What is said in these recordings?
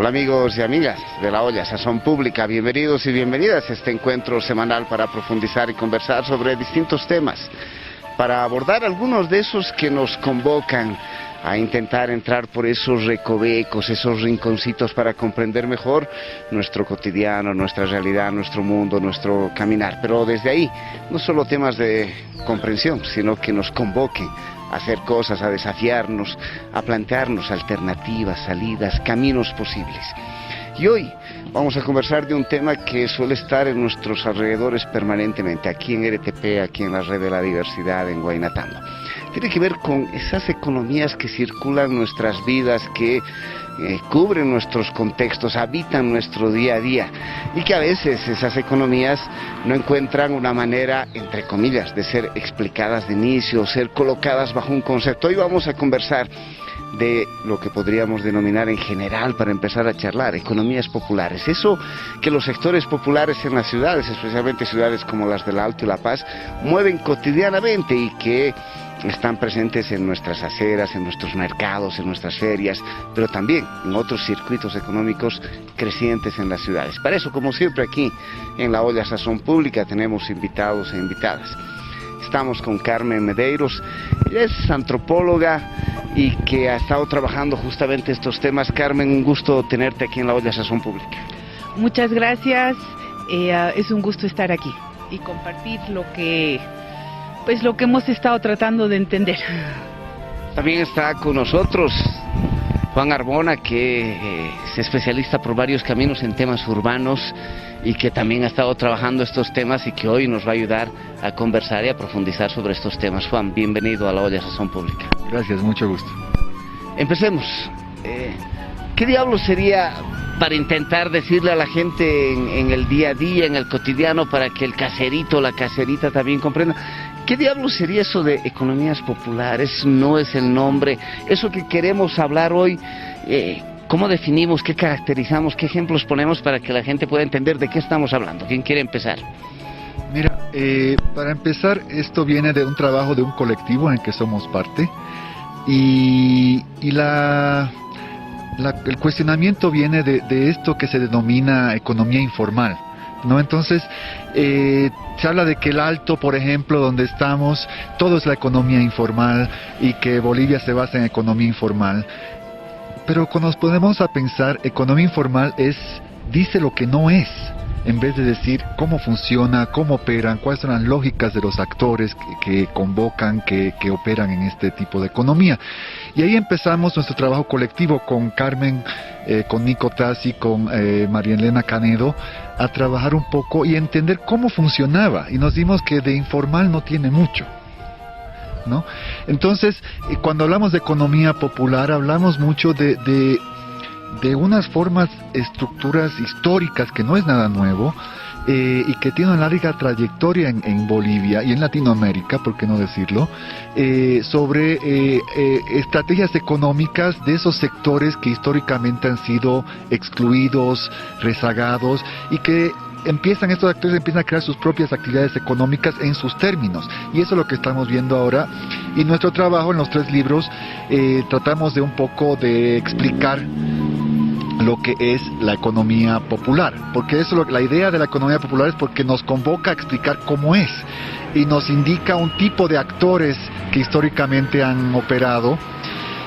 Hola amigos y amigas de La Olla Sazón Pública, bienvenidos y bienvenidas a este encuentro semanal para profundizar y conversar sobre distintos temas, para abordar algunos de esos que nos convocan a intentar entrar por esos recovecos, esos rinconcitos para comprender mejor nuestro cotidiano, nuestra realidad, nuestro mundo, nuestro caminar. Pero desde ahí, no solo temas de comprensión, sino que nos convoquen a hacer cosas, a desafiarnos, a plantearnos alternativas, salidas, caminos posibles. Y hoy vamos a conversar de un tema que suele estar en nuestros alrededores permanentemente, aquí en RTP, aquí en la Red de la Diversidad, en Guaynatando. Tiene que ver con esas economías que circulan nuestras vidas, que cubren nuestros contextos, habitan nuestro día a día, y que a veces esas economías no encuentran una manera, entre comillas, de ser explicadas de inicio, ser colocadas bajo un concepto. Hoy vamos a conversar de lo que podríamos denominar en general, para empezar a charlar, economías populares. Eso que los sectores populares en las ciudades, especialmente ciudades como las del Alto y La Paz, mueven cotidianamente y que están presentes en nuestras aceras, en nuestros mercados, en nuestras ferias, pero también en otros circuitos económicos crecientes en las ciudades. Para eso, como siempre, aquí en La Olla Sazón Pública tenemos invitados e invitadas. Estamos con Carmen Medeiros. Ella es antropóloga y que ha estado trabajando justamente estos temas. Carmen, un gusto tenerte aquí en La Olla Sazón Pública. Muchas gracias, es un gusto estar aquí y compartir lo que hemos estado tratando de entender. También está con nosotros Juan Arbona, que es especialista por varios caminos en temas urbanos y que también ha estado trabajando estos temas y que hoy nos va a ayudar a conversar y a profundizar sobre estos temas. Juan, bienvenido a La Olla Sazón Pública. Gracias, mucho gusto. Empecemos. ¿Qué diablos sería, para intentar decirle a la gente en el día a día, en el cotidiano, para que el caserito, la caserita también comprenda, qué diablos sería eso de economías populares? No es el nombre. Eso que queremos hablar hoy, ¿cómo definimos, qué caracterizamos, qué ejemplos ponemos para que la gente pueda entender de qué estamos hablando? ¿Quién quiere empezar? Mira, para empezar, esto viene de un trabajo de un colectivo en el que somos parte, y el cuestionamiento viene de esto que se denomina economía informal, ¿no? Entonces, se habla de que el Alto, por ejemplo, donde estamos, todo es la economía informal, y que Bolivia se basa en economía informal. Pero cuando nos ponemos a pensar, economía informal dice lo que no es, en vez de decir cómo funciona, cómo operan, cuáles son las lógicas de los actores que convocan, que operan en este tipo de economía. Y ahí empezamos nuestro trabajo colectivo con Carmen, con Nico Tassi, con María Elena Canedo, a trabajar un poco y entender cómo funcionaba. Y nos dimos que de informal no tiene mucho, ¿no? Entonces, cuando hablamos de economía popular, hablamos mucho de unas formas, estructuras históricas, que no es nada nuevo, y que tiene una larga trayectoria en Bolivia y en Latinoamérica, por qué no decirlo, sobre estrategias económicas de esos sectores que históricamente han sido excluidos, rezagados, y que estos actores empiezan a crear sus propias actividades económicas en sus términos, y eso es lo que estamos viendo ahora. Y nuestro trabajo en los 3 libros tratamos de un poco de explicar lo que es la economía popular, porque la idea de la economía popular es porque nos convoca a explicar cómo es, y nos indica un tipo de actores que históricamente han operado,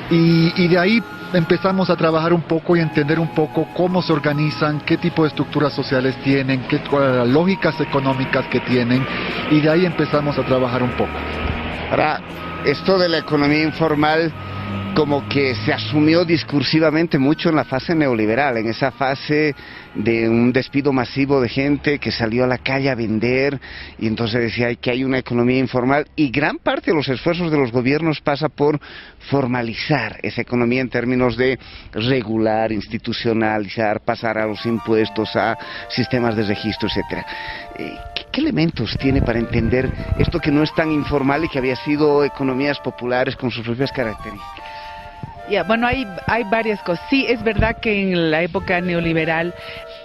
y de ahí empezamos a trabajar un poco y entender un poco cómo se organizan, qué tipo de estructuras sociales tienen, cuáles las lógicas económicas que tienen, y de ahí empezamos a trabajar un poco. Ahora, esto de la economía informal como que se asumió discursivamente mucho en la fase neoliberal, en esa fase de un despido masivo de gente que salió a la calle a vender, y entonces decía que hay una economía informal, y gran parte de los esfuerzos de los gobiernos pasa por formalizar esa economía en términos de regular, institucionalizar, pasar a los impuestos, a sistemas de registro, etcétera. ¿Qué elementos tiene para entender esto que no es tan informal y que había sido economías populares con sus propias características? Bueno, hay varias cosas. Sí, es verdad que en la época neoliberal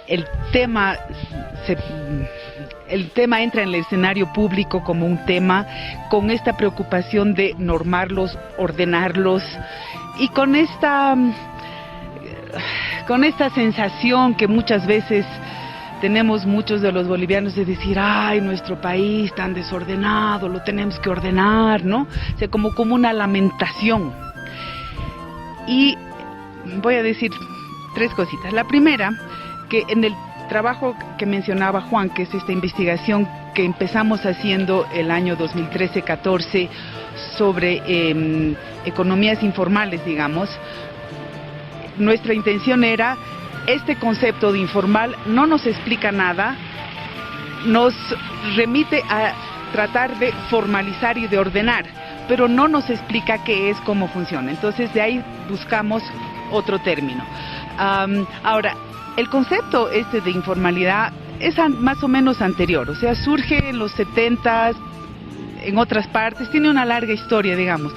el tema entra en el escenario público como un tema, con esta preocupación de normarlos, ordenarlos, y con esta con esta sensación que muchas veces tenemos muchos de los bolivianos de decir, ay, nuestro país tan desordenado, lo tenemos que ordenar, ¿no? O sea, como una lamentación. Y voy a decir 3 cositas. La primera, que en el trabajo que mencionaba Juan, que es esta investigación que empezamos haciendo el año 2013-14 sobre economías informales, digamos, nuestra intención era, este concepto de informal no nos explica nada, nos remite a tratar de formalizar y de ordenar, pero no nos explica qué es, cómo funciona. Entonces de ahí buscamos otro término. Ahora, el concepto de informalidad es más o menos anterior, o sea, surge en los 70s, en otras partes, tiene una larga historia, digamos,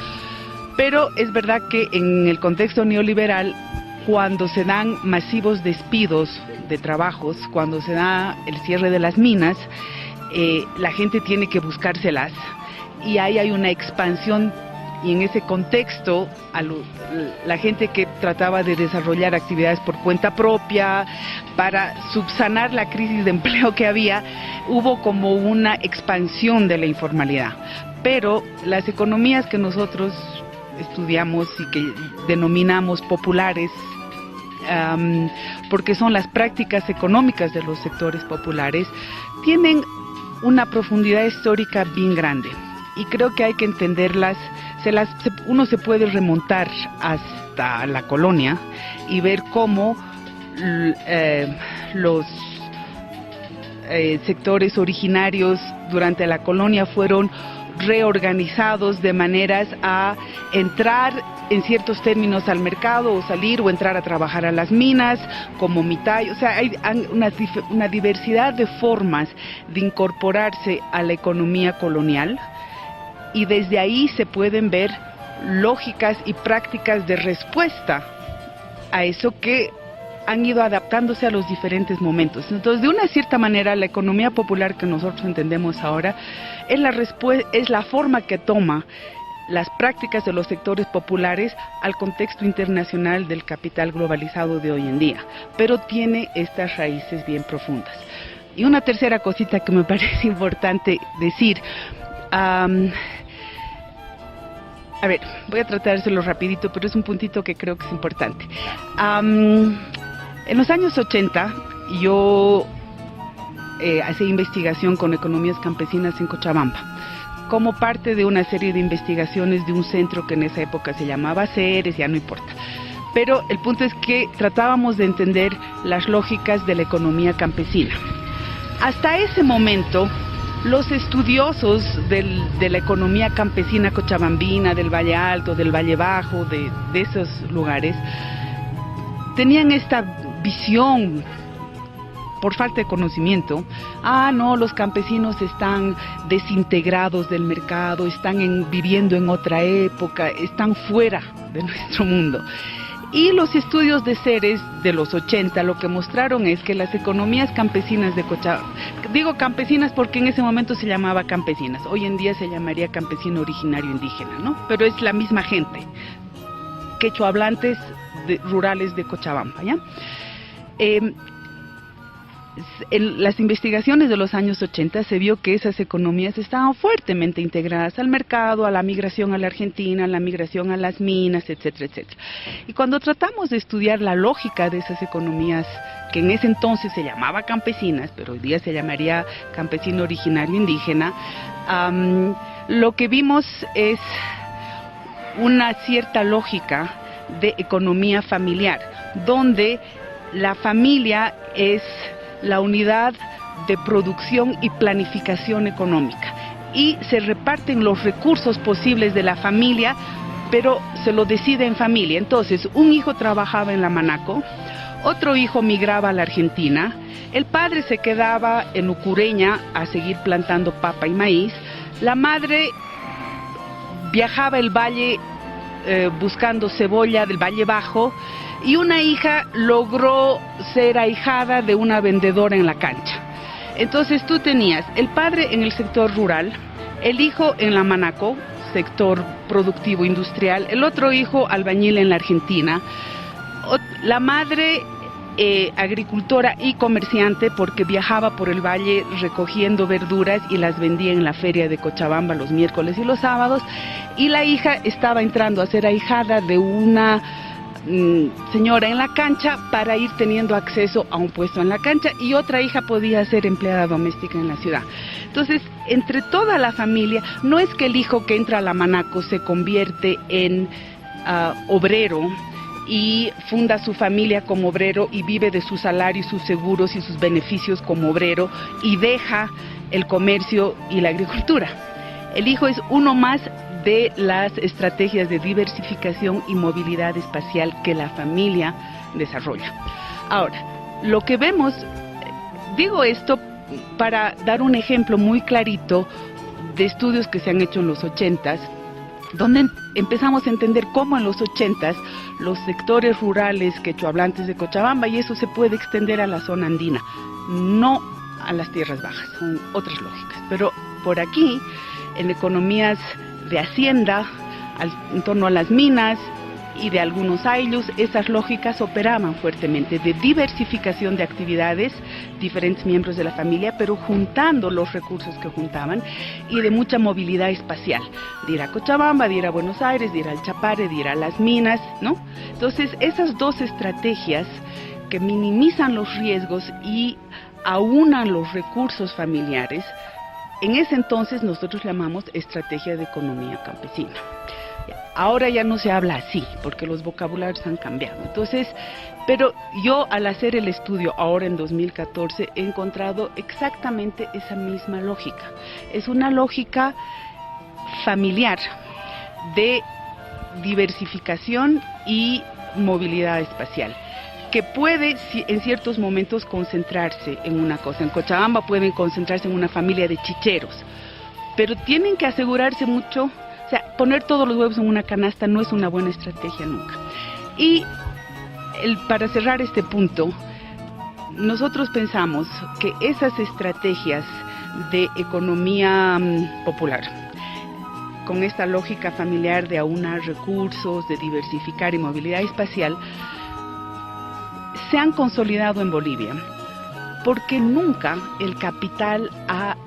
pero es verdad que en el contexto neoliberal, cuando se dan masivos despidos de trabajos, cuando se da el cierre de las minas, la gente tiene que buscárselas, y ahí hay una expansión, y en ese contexto la gente que trataba de desarrollar actividades por cuenta propia para subsanar la crisis de empleo que había, hubo como una expansión de la informalidad. Pero las economías que nosotros estudiamos y que denominamos populares, porque son las prácticas económicas de los sectores populares, tienen una profundidad histórica bien grande, y creo que hay que entenderlas. Uno se puede remontar hasta la colonia y ver cómo los sectores originarios durante la colonia fueron reorganizados de maneras a entrar en ciertos términos al mercado, o salir o entrar a trabajar a las minas como mitad. O sea, hay una diversidad de formas de incorporarse a la economía colonial, y desde ahí se pueden ver lógicas y prácticas de respuesta a eso que han ido adaptándose a los diferentes momentos. Entonces, de una cierta manera, la economía popular que nosotros entendemos ahora es la forma que toma las prácticas de los sectores populares al contexto internacional del capital globalizado de hoy en día, pero tiene estas raíces bien profundas. Y una tercera cosita que me parece importante decir, a ver, voy a tratar de hacerlo rapidito, pero es un puntito que creo que es importante. En los años 80, yo hacía investigación con economías campesinas en Cochabamba, como parte de una serie de investigaciones de un centro que en esa época se llamaba CERES, ya no importa. Pero el punto es que tratábamos de entender las lógicas de la economía campesina. Hasta ese momento, los estudiosos de la economía campesina cochabambina, del Valle Alto, del Valle Bajo, de esos lugares, tenían esta visión, por falta de conocimiento, no, los campesinos están desintegrados del mercado, están viviendo en otra época, están fuera de nuestro mundo. Y los estudios de CERES de los 80 lo que mostraron es que las economías campesinas de Cochabamba, digo campesinas porque en ese momento se llamaba campesinas, hoy en día se llamaría campesino originario indígena, ¿no? Pero es la misma gente, quechua hablantes rurales de Cochabamba, ¿ya? En las investigaciones de los años 80 se vio que esas economías estaban fuertemente integradas al mercado, a la migración a la Argentina, a la migración a las minas, etcétera, etcétera. Y cuando tratamos de estudiar la lógica de esas economías, que en ese entonces se llamaba campesinas, pero hoy día se llamaría campesino originario indígena, lo que vimos es una cierta lógica de economía familiar, donde la familia es la unidad de producción y planificación económica, y se reparten los recursos posibles de la familia, pero se lo decide en familia. Entonces, un hijo trabajaba en la Manaco, otro hijo migraba a la Argentina, el padre se quedaba en Ucureña a seguir plantando papa y maíz, la madre viajaba el valle buscando cebolla del Valle Bajo, y una hija logró ser ahijada de una vendedora en la cancha. Entonces tú tenías el padre en el sector rural, el hijo en la Manaco, sector productivo industrial, el otro hijo albañil en la Argentina, la madre agricultora y comerciante, porque viajaba por el valle recogiendo verduras y las vendía en la feria de Cochabamba los miércoles y los sábados, y la hija estaba entrando a ser ahijada de una señora en la cancha para ir teniendo acceso a un puesto en la cancha, y otra hija podía ser empleada doméstica en la ciudad. Entonces, entre toda la familia, no es que el hijo que entra a la Manaco se convierte en obrero y funda su familia como obrero y vive de su salario y sus seguros y sus beneficios como obrero y deja el comercio y la agricultura. El hijo es uno más de las estrategias de diversificación y movilidad espacial que la familia desarrolla. Ahora, lo que vemos, digo esto para dar un ejemplo muy clarito de estudios que se han hecho en los 80s, donde empezamos a entender cómo en los 80s los sectores rurales quechohablantes de Cochabamba, y eso se puede extender a la zona andina, no a las tierras bajas, son otras lógicas, pero por aquí, en economías de hacienda, en torno a las minas y de algunos aylus, esas lógicas operaban fuertemente de diversificación de actividades, diferentes miembros de la familia, pero juntando los recursos que juntaban, y de mucha movilidad espacial, de ir a Cochabamba, de ir a Buenos Aires, de ir al Chapare, de ir a las minas, ¿no? Entonces, esas dos estrategias que minimizan los riesgos y aunan los recursos familiares, en ese entonces nosotros llamamos estrategia de economía campesina. Ahora ya no se habla así, porque los vocabularios han cambiado. Entonces, pero yo al hacer el estudio ahora en 2014 he encontrado exactamente esa misma lógica. Es una lógica familiar de diversificación y movilidad espacial, que puede en ciertos momentos concentrarse en una cosa. En Cochabamba pueden concentrarse en una familia de chicheros, pero tienen que asegurarse mucho. O sea, poner todos los huevos en una canasta no es una buena estrategia nunca. Y para cerrar este punto, nosotros pensamos que esas estrategias de economía popular, con esta lógica familiar de aunar recursos, de diversificar y movilidad espacial, se han consolidado en Bolivia, porque nunca el capital ha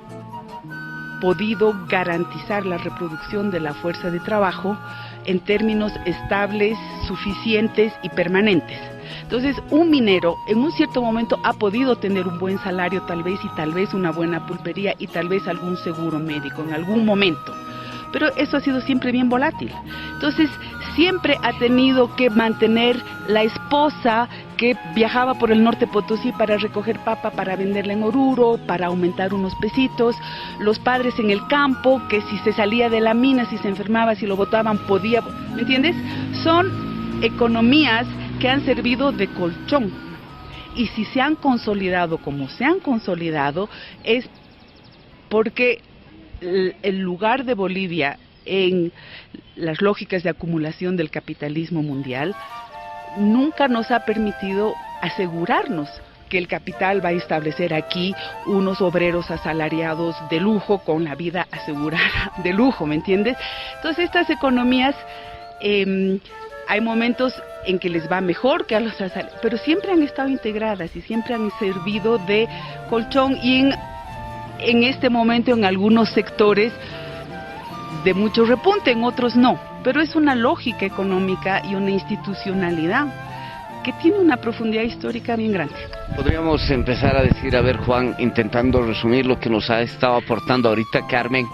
podido garantizar la reproducción de la fuerza de trabajo en términos estables, suficientes y permanentes. Entonces, un minero en un cierto momento ha podido tener un buen salario tal vez, y tal vez una buena pulpería y tal vez algún seguro médico en algún momento, pero eso ha sido siempre bien volátil. Entonces, siempre ha tenido que mantener la esposa que viajaba por el norte Potosí para recoger papa, para venderla en Oruro, para aumentar unos pesitos, los padres en el campo, que si se salía de la mina, si se enfermaba, si lo botaban, podía, ¿me entiendes? Son economías que han servido de colchón, y si se han consolidado como se han consolidado, es porque el lugar de Bolivia en las lógicas de acumulación del capitalismo mundial nunca nos ha permitido asegurarnos que el capital va a establecer aquí unos obreros asalariados de lujo, con la vida asegurada de lujo, ¿me entiendes? Entonces, estas economías, hay momentos en que les va mejor que a los asalariados, pero siempre han estado integradas y siempre han servido de colchón, y en este momento en algunos sectores de mucho repunte, en otros no, pero es una lógica económica y una institucionalidad que tiene una profundidad histórica bien grande. Podríamos empezar a decir, a ver, Juan, intentando resumir lo que nos ha estado aportando ahorita Carmen.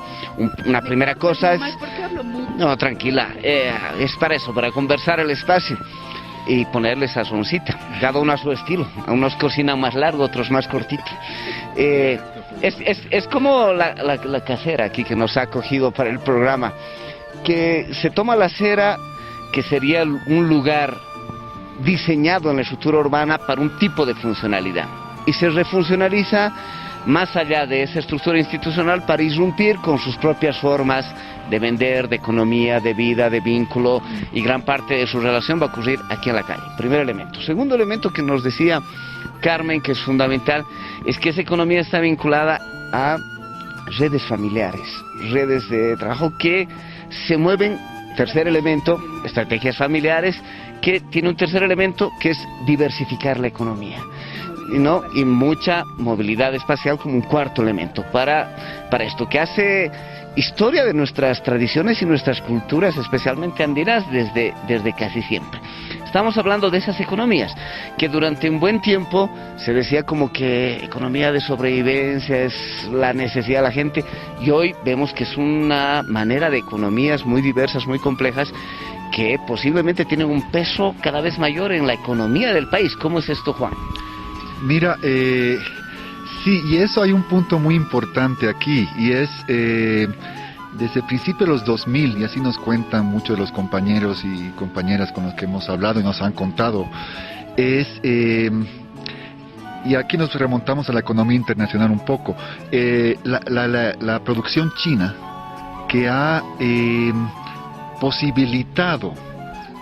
Una primera cosa es... No, tranquila, es para eso, para conversar el espacio y ponerle sazoncita, cada uno a su estilo. A unos cocinan más largo, otros más cortito. Es como la casera aquí que nos ha acogido para el programa, que se toma la acera, que sería un lugar diseñado en la estructura urbana para un tipo de funcionalidad, y se refuncionaliza más allá de esa estructura institucional para irrumpir con sus propias formas de vender, de economía, de vida, de vínculo, y gran parte de su relación va a ocurrir aquí en la calle. Primer elemento. Segundo elemento que nos decía Carmen, que es fundamental, es que esa economía está vinculada a redes familiares, redes de trabajo que se mueven. Tercer elemento, estrategias familiares que tiene un tercer elemento, que es diversificar la economía, ¿no? Y mucha movilidad espacial como un cuarto elemento para esto, que hace historia de nuestras tradiciones y nuestras culturas, especialmente andinas, desde casi siempre. Estamos hablando de esas economías que durante un buen tiempo se decía como que economía de sobrevivencia es la necesidad de la gente, y hoy vemos que es una manera de economías muy diversas, muy complejas, que posiblemente tienen un peso cada vez mayor en la economía del país. ¿Cómo es esto, Juan? Mira, sí, y eso hay un punto muy importante aquí, y es desde el principio de los 2000, y así nos cuentan muchos de los compañeros y compañeras con los que hemos hablado y nos han contado, y aquí nos remontamos a la economía internacional un poco, la producción china que ha posibilitado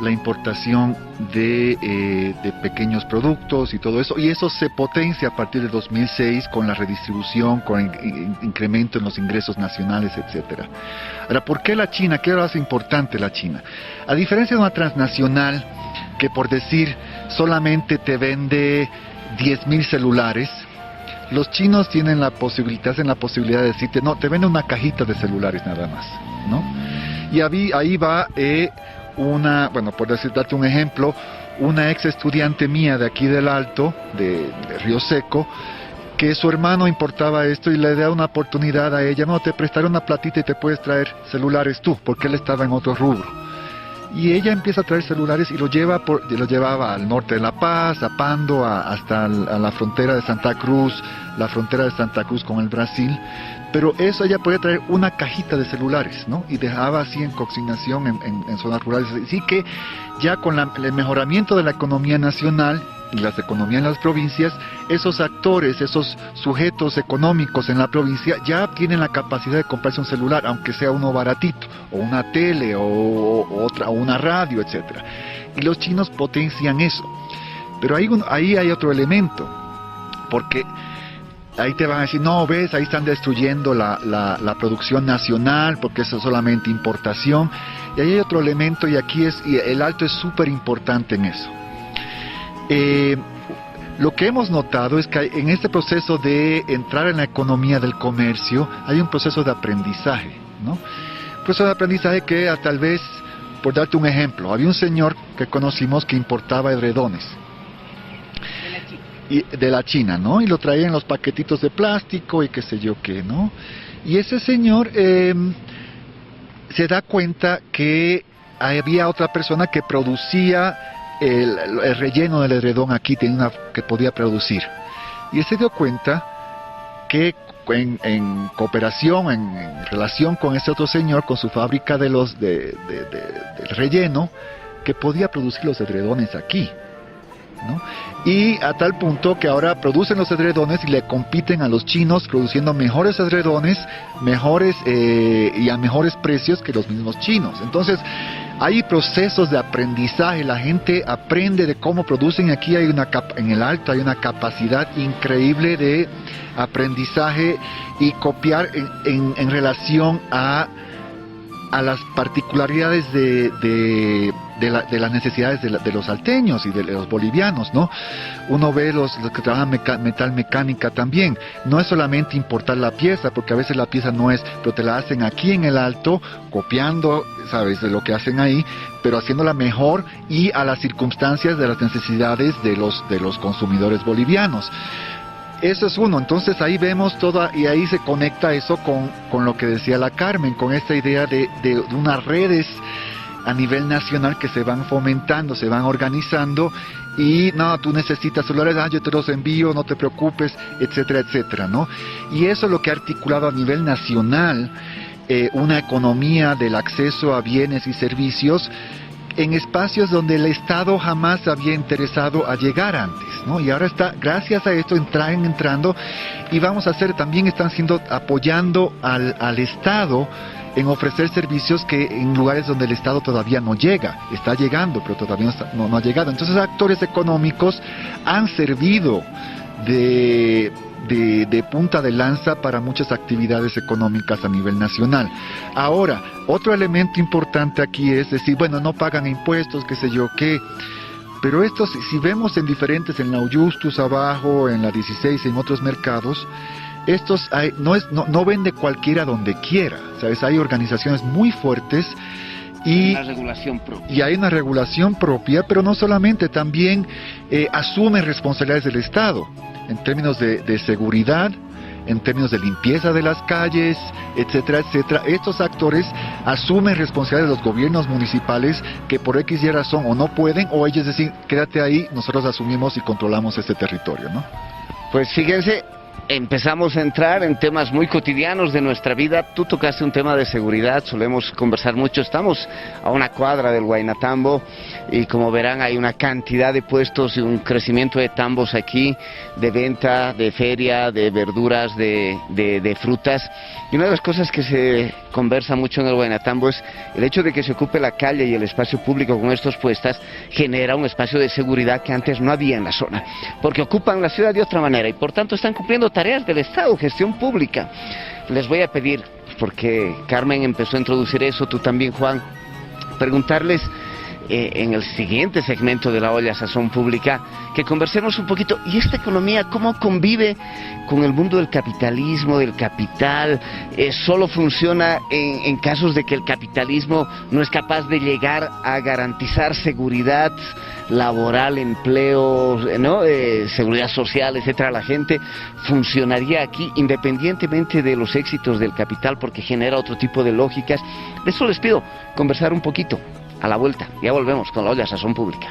la importación de pequeños productos y todo eso, y eso se potencia a partir de 2006 con la redistribución, con el incremento en los ingresos nacionales, etcétera. Ahora, ¿por qué la China? ¿Qué lo hace importante la China? A diferencia de una transnacional que, por decir, solamente te vende 10.000 celulares, los chinos tienen la posibilidad de decirte, no, te vende una cajita de celulares nada más, ¿no? Y ahí va bueno, por darte un ejemplo, una ex estudiante mía de aquí del Alto, de Río Seco, que su hermano importaba esto y le da una oportunidad a ella, no, te prestaré una platita y te puedes traer celulares tú, porque él estaba en otro rubro. Y ella empieza a traer celulares y lo llevaba al norte de La Paz, a Pando, hasta la frontera de Santa Cruz, la frontera de Santa Cruz con el Brasil. Pero eso ella podía traer una cajita de celulares, ¿no? Y dejaba así en consignación en zonas rurales. Así que ya con el mejoramiento de la economía nacional y las economías en las provincias, esos actores, esos sujetos económicos en la provincia ya tienen la capacidad de comprarse un celular, aunque sea uno baratito, o una tele, o una radio, etcétera. Y los chinos potencian eso. Pero ahí hay otro elemento, porque ahí te van a decir, no, ves, ahí están destruyendo la producción nacional, porque eso es solamente importación. Y ahí hay otro elemento, y el Alto es súper importante en eso. Lo que hemos notado es que en este proceso de entrar en la economía del comercio, hay un proceso de aprendizaje, ¿no? Un proceso de aprendizaje que tal vez, por darte un ejemplo, había un señor que conocimos que importaba edredones. De la China, ¿no? Y lo traía en los paquetitos de plástico y qué sé yo qué, ¿no? Y ese señor se da cuenta que había otra persona que producía el relleno del edredón aquí, que podía producir. Y él se dio cuenta que en cooperación, en relación con ese otro señor, con su fábrica del relleno, que podía producir los edredones aquí, ¿no? Y a tal punto que ahora producen los edredones y le compiten a los chinos produciendo mejores edredones, y a mejores precios que los mismos chinos. Entonces hay procesos de aprendizaje, la gente aprende de cómo producen, y aquí en el Alto hay una capacidad increíble de aprendizaje y copiar en relación a las particularidades de las necesidades de los salteños y de los bolivianos, ¿no? Uno ve los que trabajan metal mecánica también. No es solamente importar la pieza, porque a veces la pieza no es, pero te la hacen aquí en el Alto, copiando, ¿sabes?, de lo que hacen ahí, pero haciéndola mejor y a las circunstancias de las necesidades de los consumidores bolivianos. Eso es uno. Entonces ahí vemos todo, y ahí se conecta eso con lo que decía la Carmen, con esta idea de unas redes a nivel nacional que se van fomentando, se van organizando, y no, tú necesitas celulares, yo te los envío, no te preocupes, etcétera, etcétera, ¿no? Y eso es lo que ha articulado a nivel nacional una economía del acceso a bienes y servicios en espacios donde el Estado jamás había interesado a llegar antes, ¿no? Y ahora está, gracias a esto, entrando, y vamos a hacer, también están apoyando al Estado en ofrecer servicios que en lugares donde el Estado todavía no llega, está llegando, pero todavía no ha llegado. Entonces, actores económicos han servido de punta de lanza para muchas actividades económicas a nivel nacional. Ahora, Otro elemento importante aquí es decir, bueno, no pagan impuestos, qué sé yo qué, pero estos, si vemos en diferentes, en la Justus abajo, en la 16, en otros mercados, estos no vende cualquiera donde quiera, ¿sabes? Hay organizaciones muy fuertes y una regulación propia. Y hay una regulación propia, pero no solamente, también asumen responsabilidades del Estado, en términos de seguridad, en términos de limpieza de las calles, etcétera, etcétera. Estos actores asumen responsabilidades de los gobiernos municipales que por X y razón o no pueden, o ellos decir, quédate ahí, nosotros asumimos y controlamos este territorio, ¿no? Pues fíjense, empezamos a entrar en temas muy cotidianos de nuestra vida. Tú tocaste un tema de seguridad, solemos conversar mucho. Estamos a una cuadra del Huaynatambo y como verán hay una cantidad de puestos y un crecimiento de tambos aquí, de venta, de feria, de verduras, de frutas. Y una de las cosas que se conversa mucho en el Huaynatambo es el hecho de que se ocupe la calle y el espacio público con estos puestos genera un espacio de seguridad que antes no había en la zona, porque ocupan la ciudad de otra manera y por tanto están cumpliendo tareas del Estado, gestión pública. Les voy a pedir, porque Carmen empezó a introducir eso, tú también, Juan, preguntarles en el siguiente segmento de La Olla Sazón Pública, que conversemos un poquito, y esta economía, ¿cómo convive con el mundo del capitalismo, del capital? ¿Solo funciona en casos de que el capitalismo no es capaz de llegar a garantizar seguridad laboral, empleo, ¿no? Seguridad social, etcétera? La gente funcionaría aquí independientemente de los éxitos del capital porque genera otro tipo de lógicas. De eso les pido conversar un poquito. A la vuelta, ya volvemos con La Olla Sazón Pública.